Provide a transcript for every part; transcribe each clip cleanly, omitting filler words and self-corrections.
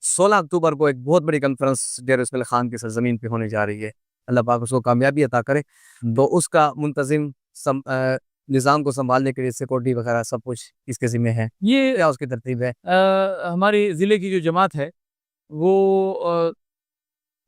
16 اکتوبر کو ایک بہت بڑی کانفرنس ڈیرہ اسماعیل خان کی سرزمین پہ ہونے جا رہی ہے. اللہ پاک اس کو کامیابی عطا کرے. تو اس کا منتظم نظام کو سنبھالنے کے لیے سیکورٹی وغیرہ سب کچھ اس کے ذمہ ہے. یہ کیا اس کی ترتیب ہے؟ ہماری ضلع کی جو جماعت ہے وہ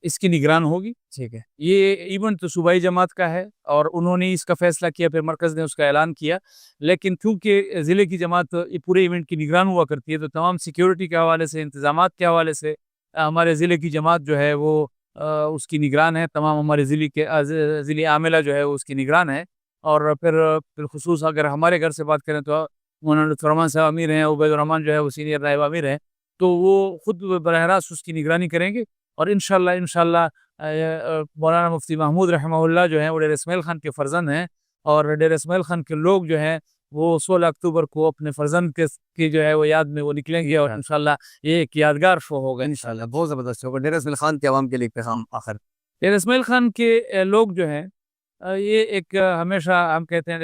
اس کی نگران ہوگی. ٹھیک ہے. یہ ایونٹ تو صوبائی جماعت کا ہے اور انہوں نے اس کا فیصلہ کیا, پھر مرکز نے اس کا اعلان کیا. لیکن کیونکہ ضلع کی جماعت پورے ایونٹ کی نگران ہوا کرتی ہے تو تمام سیکیورٹی کے حوالے سے, انتظامات کے حوالے سے ہمارے ضلع کی جماعت جو ہے وہ اس کی نگران ہے. تمام ہمارے ضلع عاملہ جو ہے وہ اس کی نگران ہے. اور پھر خصوص اگر ہمارے گھر سے بات کریں تو مولانا لطف الرحمان صاحب امیر ہیں, عبید الرحمان جو ہے وہ سینئر نائب امیر ہیں, تو وہ خود براہ راست اس کی نگرانی کریں گے. اور انشاءاللہ مولانا مفتی محمود رحمہ اللہ جو ہیں وہ ڈیرہ اسماعیل خان کے فرزند ہیں, اور ڈیرہ اسماعیل خان کے لوگ جو ہیں وہ 16 اکتوبر کو اپنے فرزند کی جو ہے وہ یاد میں وہ نکلیں گے, اور انشاءاللہ یہ ایک یادگار شو ہوگا. انشاءاللہ بہت زبردست ہوگا. ڈیرہ اسماعیل خان کے عوام کے لیے پیغام آخر. ڈیرہ اسماعیل خان کے لوگ جو ہیں یہ ایک ہمیشہ ہم کہتے ہیں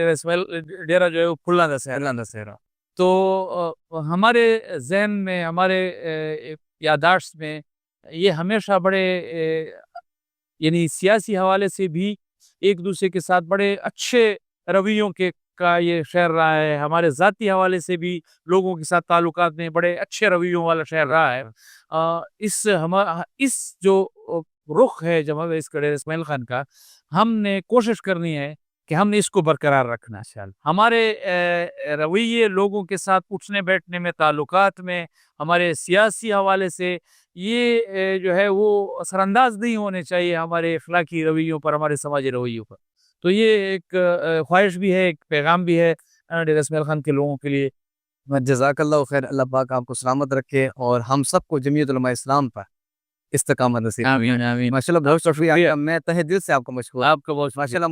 ڈیرہ جو ہے وہ پھلاں دا سہرا. تو ہمارے ذہن میں, ہمارے یادداشت میں یہ ہمیشہ بڑے یعنی سیاسی حوالے سے بھی ایک دوسرے کے ساتھ بڑے اچھے رویوں کا یہ شہر رہا ہے. ہمارے ذاتی حوالے سے بھی لوگوں کے ساتھ تعلقات میں بڑے اچھے رویوں والا شہر رہا ہے. اس جو رخ ہے جماعت ڈیرہ اسماعیل خان کا, ہم نے کوشش کرنی ہے کہ ہم نے اس کو برقرار رکھنا ہے. ہمارے رویے لوگوں کے ساتھ اٹھنے بیٹھنے میں, تعلقات میں, ہمارے سیاسی حوالے سے یہ جو ہے وہ اثر انداز نہیں ہونے چاہیے ہمارے اخلاقی رویوں پر, ہمارے سماجی رویوں پر. تو یہ ایک خواہش بھی ہے, ایک پیغام بھی ہے ڈیرہ اسماعیل خان کے لوگوں کے لیے. جزاک اللہ خیر. اللہ پاک آپ کو سلامت رکھے اور ہم سب کو جمعیت علماء اسلام پر استقامت نصیب. آمین آمین. ماشاءاللہ بہت شکریہ. میں تہہ دل سے آپ کو مشکور. آپ کا بہت ماشاءاللہ.